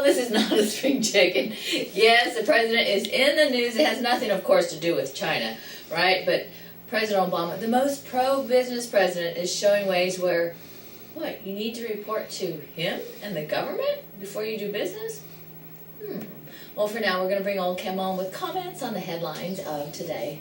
this is not a spring chicken. Yes, the president is in the news. It has nothing, of course, to do with China, right? But President Obama, the most pro-business president, is showing ways where, what, you need to report to him and the government before you do business? Well, for now, we're going to bring Oldecam on with comments on the headlines of today.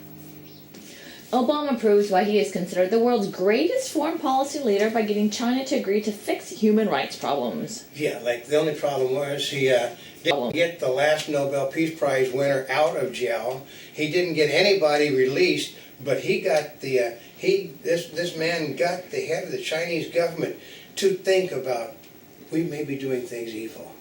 Obama proves why he is considered the world's greatest foreign policy leader by getting China to agree to fix human rights problems. Yeah, like the only problem was he didn't get the last Nobel Peace Prize winner out of jail. He didn't get anybody released, but he got this man got the head of the Chinese government to think about, we may be doing things evil.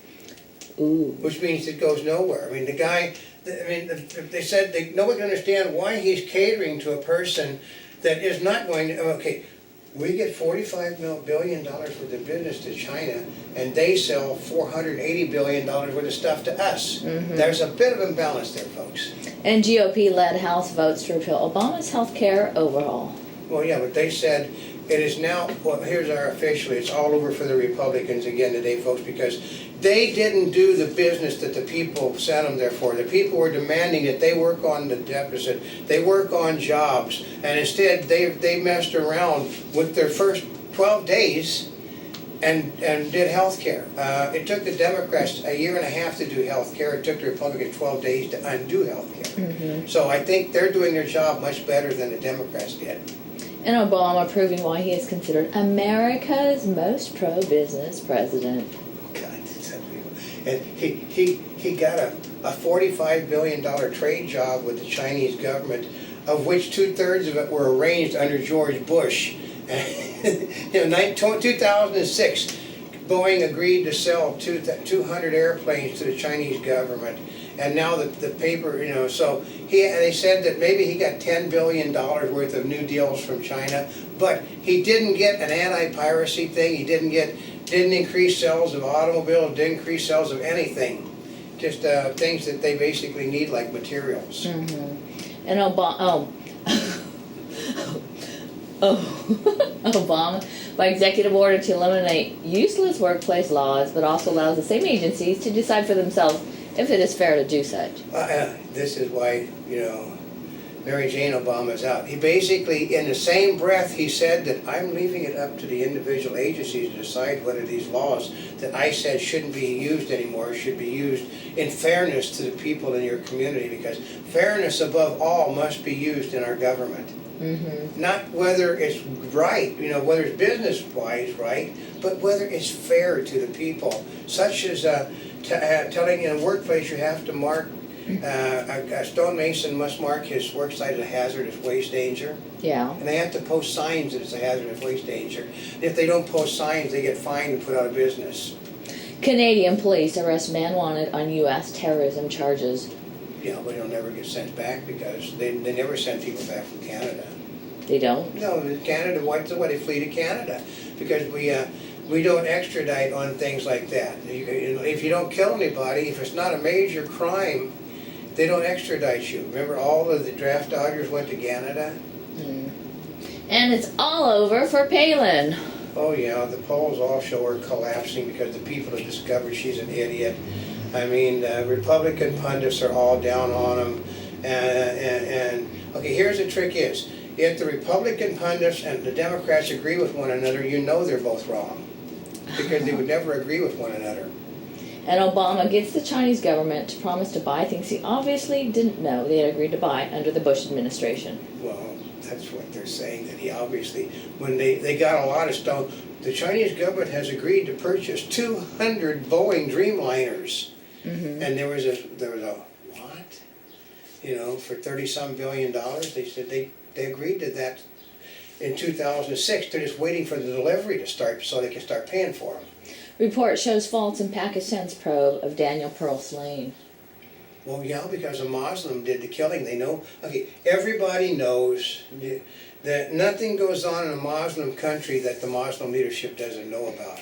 Ooh. Which means it goes nowhere. I mean, the guy, they said nobody can understand why he's catering to a person that is not going to, okay, we get $45 billion worth of business to China, and they sell $480 billion worth of stuff to us. There's a bit of imbalance there, folks. And GOP-led House votes to repeal Obama's health care overhaul. Well, yeah, but they said it is now, well, here's our officially, it's all over for the Republicans again today, folks, because they didn't do the business that the people sent them there for. The people were demanding that they work on the deficit, they work on jobs, and instead they messed around with their first 12 days and did health care. It took the Democrats a year and a half to do health care. It took the Republicans 12 days to undo health care. So I think they're doing their job much better than the Democrats did. And Obama proving why he is considered America's most pro-business president. God, it's unbelievable. And he got a $45 billion trade job with the Chinese government, of which 2/3 of it were arranged under George Bush. In 2006, Boeing agreed to sell 200 airplanes to the Chinese government. And now the paper, so they said that maybe he got $10 billion worth of new deals from China, but he didn't get an anti-piracy thing. He didn't increase sales of automobiles, didn't increase sales of anything. Just things that they basically need, like materials. And Obama, by executive order to eliminate useless workplace laws, but also allows the same agencies to decide for themselves if it is fair to do such. This is why, Mary Jane Obama's out. He basically, in the same breath, he said that I'm leaving it up to the individual agencies to decide whether these laws that I said shouldn't be used anymore should be used in fairness to the people in your community, because fairness above all must be used in our government. Not whether it's right, whether it's business-wise right, but whether it's fair to the people, such as telling in a workplace you have to mark, a stonemason must mark his work site as a hazardous waste danger. Yeah. And they have to post signs that it's a hazardous waste danger. And if they don't post signs, they get fined and put out of business. Canadian police arrest man wanted on U.S. terrorism charges. Yeah, but they'll never get sent back because they never send people back from Canada. They don't? No, Canada, why they flee to Canada? Because we don't extradite on things like that. If you don't kill anybody, if it's not a major crime, they don't extradite you. Remember, all of the draft dodgers went to Canada? And it's all over for Palin. Oh yeah, the polls offshore are collapsing because the people have discovered she's an idiot. I mean, Republican pundits are all down on him. And okay, here's the trick is, if the Republican pundits and the Democrats agree with one another, they're both wrong. Because they would never agree with one another. And Obama gets the Chinese government to promise to buy things he obviously didn't know they had agreed to buy under the Bush administration. Well, that's what they're saying, that he obviously, when they got a lot of stone, the Chinese government has agreed to purchase 200 Boeing Dreamliners. And there was a what? For $30-some billion. They said they agreed to that in 2006. They're just waiting for the delivery to start so they can start paying for them. Report shows faults in Pakistan's probe of Daniel Pearl slain. Well, yeah, because a Muslim did the killing. They know. Okay, everybody knows that nothing goes on in a Muslim country that the Muslim leadership doesn't know about.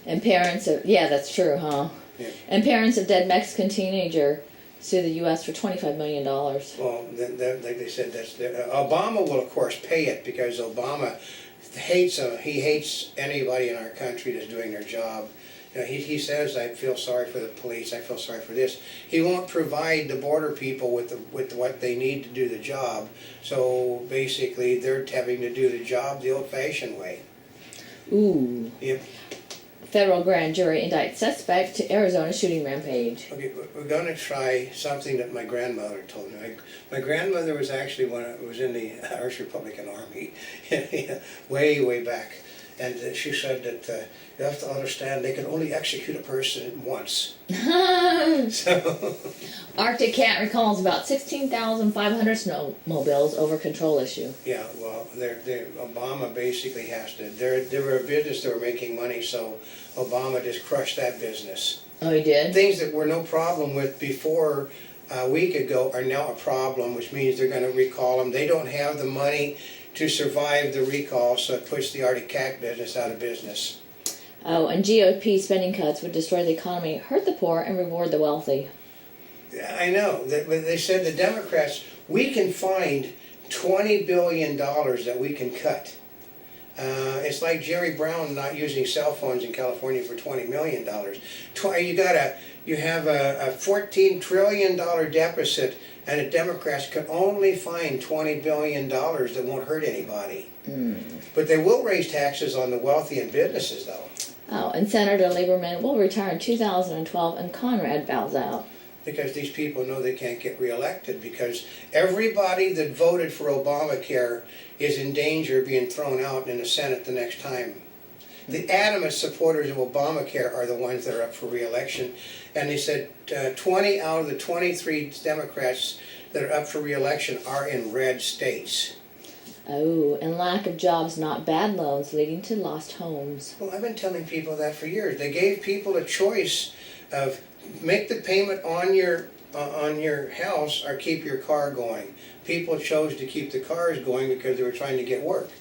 And parents of, yeah, that's true, huh? Yeah. And parents of dead Mexican teenager sue the U.S. for $25 million. Well, like they said, Obama will of course pay it because Obama hates anybody in our country that's doing their job. He says, I feel sorry for the police, I feel sorry for this. He won't provide the border people with what they need to do the job. So basically, they're having to do the job the old-fashioned way. Ooh. Yep. Federal grand jury indicts suspect to Arizona shooting rampage. Okay, we're going to try something that my grandmother told me. My grandmother was actually was in the Irish Republican Army, way back. And she said that you have to understand they can only execute a person once. So Arctic cat recalls about 16,500 snowmobiles over control issue. yeah, well, Obama basically has to. They were a business that were making money, so Obama just crushed that business. Oh, he did? Things that were no problem with before a week ago are now a problem, which means they're going to recall them. They don't have the money to survive the recall, so it puts the Arctic cat business out of business. Oh, and GOP spending cuts would destroy the economy, hurt the poor, and reward the wealthy. I know. They said the Democrats, we can find $20 billion that we can cut. It's like Jerry Brown not using cell phones in California for $20 million. You have a $14 trillion deficit, and the Democrats can only find $20 billion that won't hurt anybody. But they will raise taxes on the wealthy and businesses, though. Oh, and Senator Lieberman will retire in 2012, and Conrad bows out. Because these people know they can't get reelected, because everybody that voted for Obamacare is in danger of being thrown out in the Senate the next time. The adamant supporters of Obamacare are the ones that are up for reelection, and they said 20 out of the 23 Democrats that are up for reelection are in red states. Oh, and lack of jobs, not bad loans, leading to lost homes. Well, I've been telling people that for years. They gave people a choice of make the payment on your house or keep your car going. People chose to keep the cars going because they were trying to get work.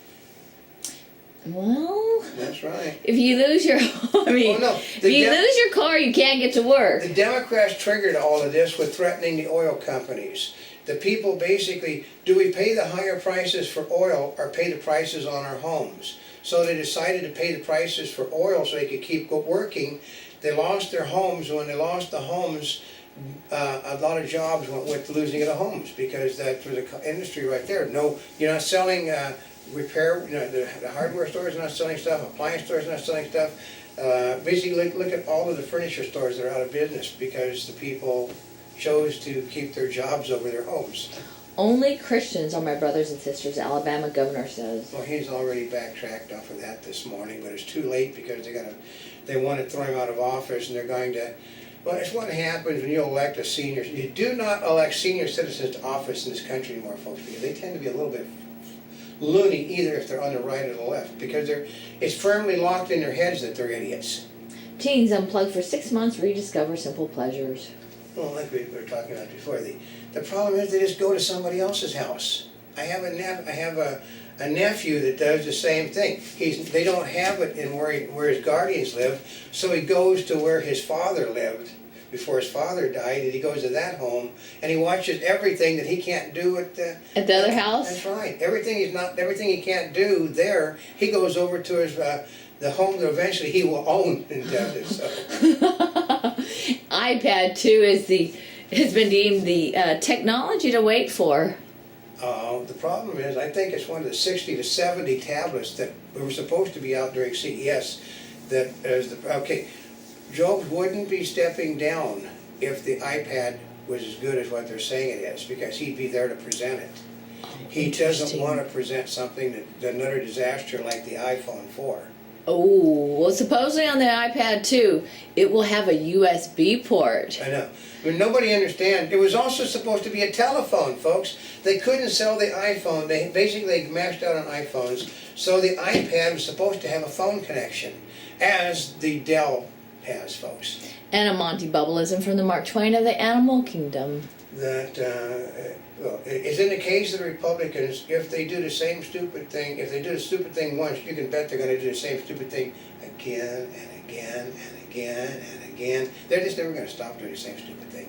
Well, that's right. If you lose your, if you lose your car, you can't get to work. The Democrats triggered all of this with threatening the oil companies. The people basically, do we pay the higher prices for oil or pay the prices on our homes? So they decided to pay the prices for oil so they could keep working. They lost their homes. When they lost the homes, a lot of jobs went with losing of the homes, because that was an industry right there. No, you're not selling repair. The hardware stores are not selling stuff. Appliance stores are not selling stuff. Basically, look at all of the furniture stores that are out of business because the people chose to keep their jobs over their homes. Only Christians are my brothers and sisters, Alabama governor says. Well, he's already backtracked off of that this morning, but it's too late because they want to throw him out of office, and they're going to. Well, it's what happens when you elect a senior. You do not elect senior citizens to office in this country anymore, folks, because they tend to be a little bit loony, either if they're on the right or the left, because it's firmly locked in their heads that they're idiots. Teens unplugged for 6 months, rediscover simple pleasures. Well, like we were talking about before, the problem is they just go to somebody else's house. I have a nephew that does the same thing. They don't have it in where his guardians live, so he goes to where his father lived before his father died, and he goes to that home, and he watches everything that he can't do at the other house. That's right. Everything he can't do there, he goes over to his the home that eventually he will own and does it. So. iPad 2 has been deemed the technology to wait for. The problem is, I think it's one of the 60 to 70 tablets that were supposed to be out during CES. Jobs wouldn't be stepping down if the iPad was as good as what they're saying it is, because he'd be there to present it. He doesn't want to present something that's another disaster like the iPhone 4. Oh, well, supposedly on the iPad 2, it will have a USB port. I know. But nobody understands. It was also supposed to be a telephone, folks. They couldn't sell the iPhone. They basically maxed out on iPhones. So the iPad was supposed to have a phone connection, as the Dell has, folks. And a Monty Bubbleism from the Mark Twain of the Animal Kingdom. That it's in the case of the Republicans, if they do the same stupid thing, if they do the stupid thing once, you can bet they're going to do the same stupid thing again and again and again and again. They're just never going to stop doing the same stupid thing.